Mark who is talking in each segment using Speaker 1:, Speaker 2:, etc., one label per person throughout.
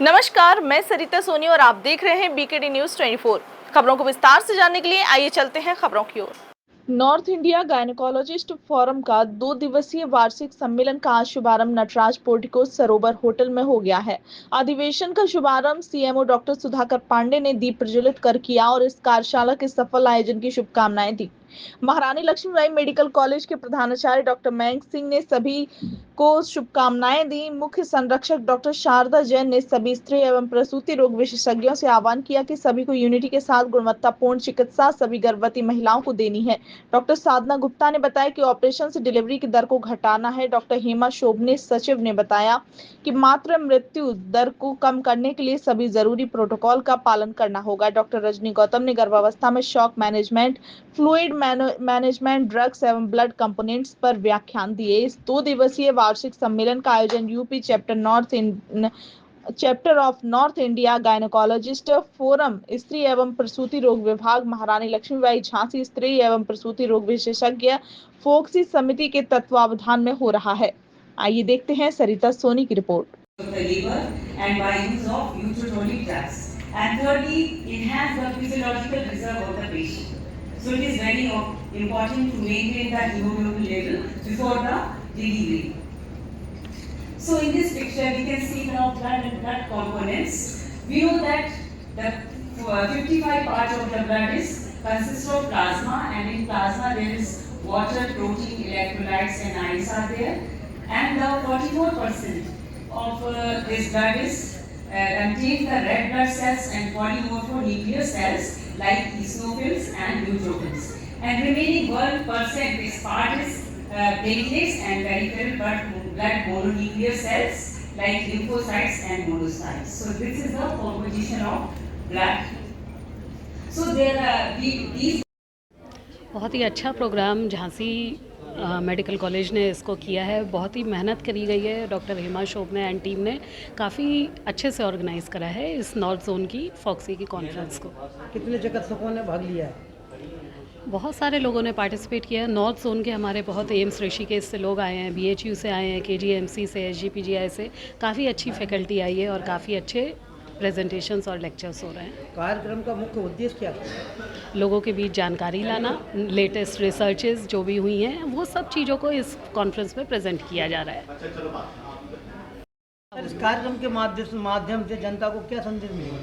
Speaker 1: नमस्कार, मैं सरिता सोनी और आप देख रहे हैं बीकेडी न्यूज 24। खबरों को विस्तार से जानने के लिए आइए चलते हैं खबरों की ओर। नॉर्थ इंडिया गायनेकोलॉजिस्ट फोरम का 2 दिवसीय वार्षिक सम्मेलन का आज शुभारंभ नटराज पोर्टिको सरोवर होटल में हो गया है। अधिवेशन का शुभारंभ सीएमओ डॉक्टर सुधाकर पांडे ने दीप प्रज्वलित कर किया और इस कार्यशाला के सफल आयोजन की शुभकामनाएं दी। महारानी लक्ष्मीबाई मेडिकल कॉलेज के प्रधानाचार्य डॉक्टर मयंक सिंह ने सभी को शुभकामनाएं दी। मुख्य संरक्षक डॉक्टर शारदा जैन ने सभी स्त्री एवं प्रसूति रोग विशेषज्ञों से आह्वान किया कि सभी को यूनिटी के साथ गुणवत्तापूर्ण चिकित्सा सभी गर्भवती महिलाओं को देनी है। डॉक्टर साधना गुप्ता ने बताया कि ऑपरेशन से डिलीवरी की दर को घटाना है। डॉक्टर हेमा शोभने सचिव ने बताया कि मातृ मृत्यु दर को कम करने के लिए सभी जरूरी प्रोटोकॉल का पालन करना होगा। डॉक्टर रजनी गौतम ने गर्भावस्था में shock management, fluid management, drugs एवं ब्लड कंपोनेंट्स पर व्याख्यान दिए। इस 2 दिवसीय वार्षिक सम्मेलन का आयोजन UP chapter of north India gynaecologist forum, स्त्री एवं प्रसूति रोग विभाग, महारानी लक्ष्मीबाई झांसी स्त्री एवं प्रसूति रोग विशेषज्ञ फोक्सी समिति के तत्वावधान में हो रहा है। आइए देखते हैं सरिता सोनी की report.
Speaker 2: And thirdly, enhance the physiological reserve of the patient. So it is very important to maintain the hemoglobin level before the delivery. So in this picture, we can see now blood and blood components. We know that the 55 parts of the blood consists of plasma, and in plasma there is water, protein, electrolytes, and ions are there. And the 44% of this blood contains the red blood cells and polymorphonuclear cells like eosinophils and neutrophils. And remaining 1% is part is platelets and peripheral blood mononuclear cells like lymphocytes and monocytes. So this is the composition of blood. So there are these.
Speaker 3: बहुत ही अच्छा programme Jhansi medical college ने इसको किया है। बहुत ही मेहनत करी गई है। डॉक्टर हेमा शोभने एंड टीम ने काफ़ी अच्छे से ऑर्गेनाइज़ करा है इस नॉर्थ जोन की फॉक्सी की कॉन्फ्रेंस को।
Speaker 4: कितने चिकित्सकों ने भाग लिया है?
Speaker 3: बहुत सारे लोगों ने पार्टिसिपेट किया है। नॉर्थ जोन के हमारे बहुत एम्स ऋषिकेश से लोग आए हैं, BHU से आए हैं, KGMC से, SGPGI से काफ़ी अच्छी फैकल्टी आई है और काफ़ी अच्छे प्रेजेंटेशंस और लेक्चर्स हो रहे हैं।
Speaker 4: कार्यक्रम का मुख्य उद्देश्य क्या है?
Speaker 3: लोगों के बीच जानकारी लाना, लेटेस्ट रिसर्चेस जो भी हुई हैं वो सब चीज़ों को इस कॉन्फ्रेंस में प्रेजेंट किया जा रहा है।
Speaker 4: इस कार्यक्रम के माध्यम से जनता को क्या संदेश मिलेगा?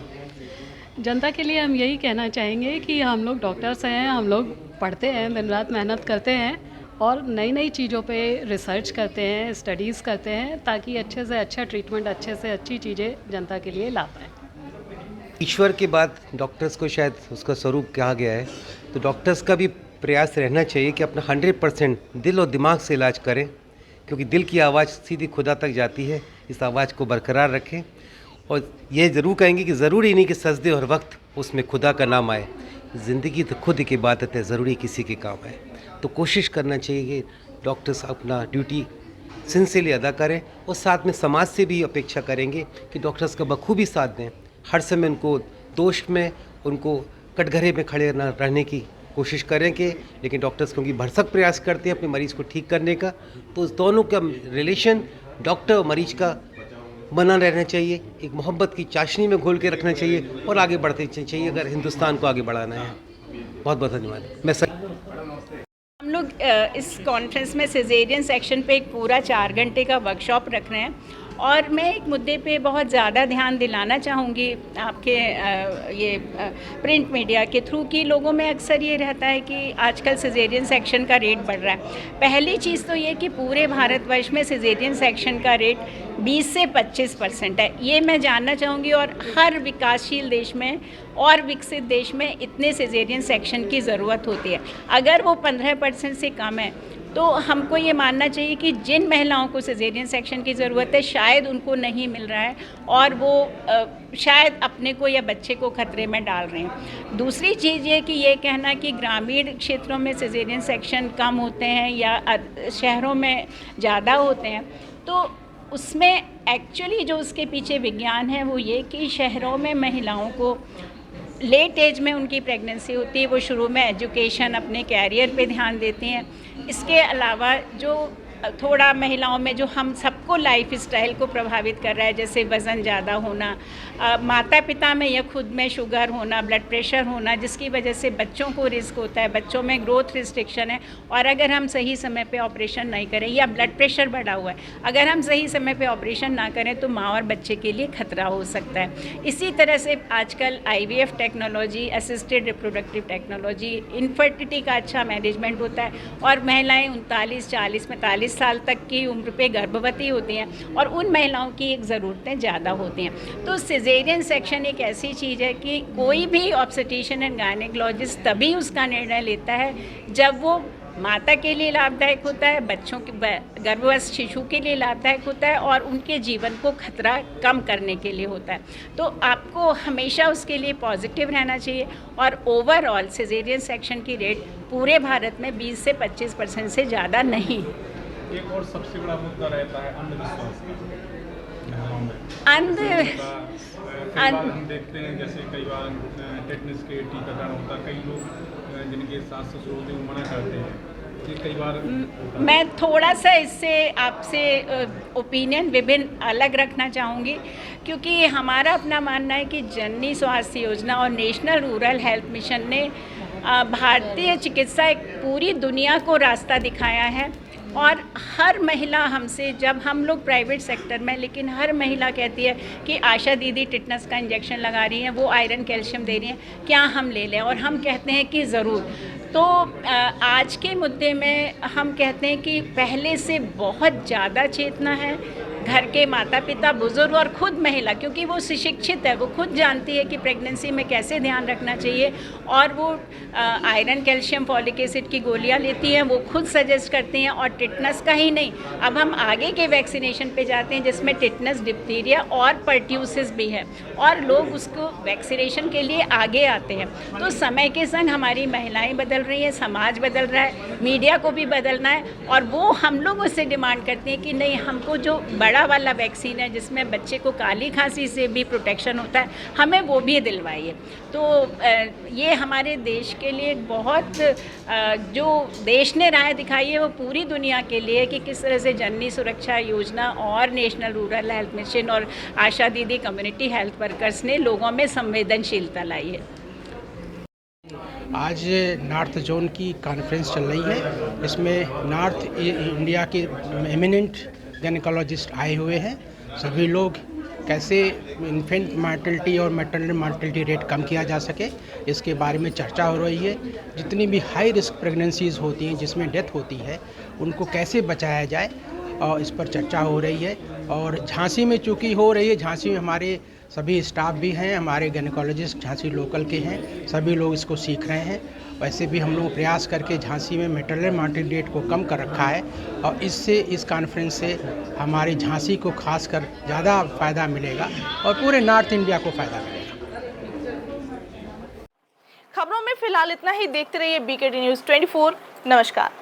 Speaker 3: जनता के लिए हम यही कहना चाहेंगे कि हम लोग डॉक्टर्स हैं, हम लोग पढ़ते हैं, दिन रात मेहनत करते हैं और नई नई चीज़ों पे रिसर्च करते हैं, स्टडीज़ करते हैं ताकि अच्छे से अच्छा ट्रीटमेंट, अच्छे से अच्छी चीज़ें जनता के लिए ला पाएँ।
Speaker 5: ईश्वर के बाद डॉक्टर्स को शायद उसका स्वरूप कहा गया है, तो डॉक्टर्स का भी प्रयास रहना चाहिए कि अपना 100% दिल और दिमाग से इलाज करें, क्योंकि दिल की आवाज़ सीधी खुदा तक जाती है। इस आवाज़ को बरकरार रखें और ये ज़रूर कहेंगे कि ज़रूरी नहीं कि सजदे और वक्त उसमें खुदा का नाम आए। ज़िंदगी तो खुद की इबादत है, ज़रूरी किसी के काम है। तो कोशिश करना चाहिए कि डॉक्टर्स अपना ड्यूटी सिंसियरली अदा करें और साथ में समाज से भी अपेक्षा करेंगे कि डॉक्टर्स का बखूबी साथ दें। हर समय उनको दोष में, उनको कटघरे में खड़े रहने की कोशिश करें कि, लेकिन डॉक्टर्स क्योंकि भरसक प्रयास करते हैं अपने मरीज़ को ठीक करने का, तो उस दोनों का रिलेशन डॉक्टर और मरीज का बना रहना चाहिए। एक मोहब्बत की चाशनी में घोल के रखना चाहिए और आगे बढ़ते चाहिए अगर हिंदुस्तान को आगे बढ़ाना है। बहुत बहुत धन्यवाद।
Speaker 6: हम लोग इस कॉन्फ्रेंस में सिजेरियन सेक्शन पे एक पूरा 4 घंटे का वर्कशॉप रख रहे हैं और मैं एक मुद्दे पे बहुत ज़्यादा ध्यान दिलाना चाहूँगी आपके ये प्रिंट मीडिया के थ्रू कि लोगों में अक्सर ये रहता है कि आजकल सिजेरियन सेक्शन का रेट बढ़ रहा है। पहली चीज़ तो ये कि पूरे भारतवर्ष में सिजेरियन सेक्शन का रेट 20 से 25% है। ये मैं जानना चाहूँगी और हर विकासशील देश में और विकसित देश में इतने सिजेरियन सेक्शन की ज़रूरत होती है। अगर वो 15% से कम है तो हमको ये मानना चाहिए कि जिन महिलाओं को सिजेरियन सेक्शन की ज़रूरत है शायद उनको नहीं मिल रहा है और वो शायद अपने को या बच्चे को खतरे में डाल रहे हैं। दूसरी चीज़ ये कि ये कहना कि ग्रामीण क्षेत्रों में सिजेरियन सेक्शन कम होते हैं या शहरों में ज़्यादा होते हैं, तो उसमें एक्चुअली जो उसके पीछे विज्ञान है वो ये कि शहरों में महिलाओं को लेट एज में उनकी प्रेगनेंसी होती है, वो शुरू में एजुकेशन अपने कैरियर पे ध्यान देती हैं। इसके अलावा जो थोड़ा महिलाओं में जो हम सबको लाइफ स्टाइल को प्रभावित कर रहा है, जैसे वज़न ज़्यादा होना, माता पिता में या खुद में शुगर होना, ब्लड प्रेशर होना, जिसकी वजह से बच्चों को रिस्क होता है, बच्चों में ग्रोथ रिस्ट्रिक्शन है। और अगर हम सही समय पे ऑपरेशन नहीं करें, या ब्लड प्रेशर बढ़ा हुआ है, अगर हम सही समय पे ऑपरेशन ना करें तो माँ और बच्चे के लिए खतरा हो सकता है। इसी तरह से आजकल IVF technology, assisted reproductive technology, infertility का अच्छा मैनेजमेंट होता है, और महिलाएँ 39, 40, 45 साल तक की उम्र पे गर्भवती होती हैं, और उन महिलाओं की एक ज़रूरतें ज़्यादा होती हैं। तो सिजेरियन सेक्शन एक ऐसी चीज़ है कि कोई भी ऑब्स्टेट्रिशियन एंड गायनेकोलॉजिस्ट तभी उसका निर्णय लेता है जब वो माता के लिए लाभदायक होता है, बच्चों के गर्भवती शिशु के लिए लाभदायक होता है, और उनके जीवन को खतरा कम करने के लिए होता है। तो आपको हमेशा उसके लिए पॉजिटिव रहना चाहिए। और ओवरऑल सिजेरियन सेक्शन की रेट पूरे भारत में 20 से 25% से ज़्यादा नहीं।
Speaker 7: एक और सबसे बड़ा मुद्दा रहता है अंधविश्वास का। कई बार हम देखते हैं, जैसे कई बार टेटनस के टीकाकरण होता है, कई लोग जिनके सास ससुर होते हैं वो मना करते हैं। ये कई बार
Speaker 6: मैं थोड़ा सा इससे आपसे ओपिनियन विभिन्न अलग रखना चाहूँगी, क्योंकि हमारा अपना मानना है कि जननी स्वास्थ्य योजना और नेशनल रूरल हेल्थ मिशन ने भारतीय चिकित्सा एक पूरी दुनिया को रास्ता दिखाया है। और हर महिला हमसे, जब हम लोग प्राइवेट सेक्टर में, लेकिन हर महिला कहती है कि आशा दीदी टिटनस का इंजेक्शन लगा रही हैं, वो आयरन कैल्शियम दे रही हैं, क्या हम ले लें? और हम कहते हैं कि ज़रूर। तो आज के मुद्दे में हम कहते हैं कि पहले से बहुत ज़्यादा चेतना है। घर के माता पिता, बुज़ुर्ग और खुद महिला, क्योंकि वो सुशिक्षित है, वो खुद जानती है कि प्रेगनेंसी में कैसे ध्यान रखना चाहिए, और वो आयरन कैल्शियम फॉलिक एसिड की गोलियां लेती हैं, वो खुद सजेस्ट करती हैं। और टिटनस का ही नहीं, अब हम आगे के वैक्सीनेशन पे जाते हैं जिसमें टिटनस, डिप्थीरिया और पर्ट्यूसिस भी है, और लोग उसको वैक्सीनेशन के लिए आगे आते हैं। तो समय के संग हमारी महिलाएं बदल रही हैं, समाज बदल रहा है, मीडिया को भी बदलना है, और वो हम लोग उससे डिमांड करते हैं कि नहीं, हमको जो बड़ा वाला वैक्सीन है जिसमें बच्चे को काली खांसी से भी प्रोटेक्शन होता है, हमें वो भी दिलवाइए। तो ये हमारे देश के लिए बहुत जो देश ने राह दिखाई है वो पूरी दुनिया के लिए, कि किस तरह से जननी सुरक्षा योजना और नेशनल रूरल हेल्थ मिशन और आशा दीदी कम्युनिटी हेल्थ वर्कर्स ने लोगों में संवेदनशीलता लाई है।
Speaker 8: आज नॉर्थ जोन की कॉन्फ्रेंस चल रही है। इसमें नॉर्थ इंडिया के एमिनेंट गायनेकोलॉजिस्ट आए हुए हैं। सभी लोग कैसे इन्फेंट मार्टलिटी और मैटरनल मार्टलिटी रेट कम किया जा सके, इसके बारे में चर्चा हो रही है। जितनी भी हाई रिस्क प्रेगनेंसीज़ होती हैं जिसमें डेथ होती है, उनको कैसे बचाया जाए, और इस पर चर्चा हो रही है। और झांसी में चूँकि हो रही है, झांसी में हमारे सभी स्टाफ भी हैं, हमारे गायनेकोलॉजिस्ट झांसी लोकल के हैं, सभी लोग इसको सीख रहे हैं। वैसे भी हम लोग प्रयास करके झांसी में मैटरनल मार्टलिटी रेट को कम कर रखा है, और इससे, इस कॉन्फ्रेंस से हमारी झांसी को खासकर ज़्यादा फ़ायदा मिलेगा और पूरे नॉर्थ इंडिया को फ़ायदा मिलेगा।
Speaker 1: खबरों में फिलहाल इतना ही। देखते रहिए BKD News 24। नमस्कार।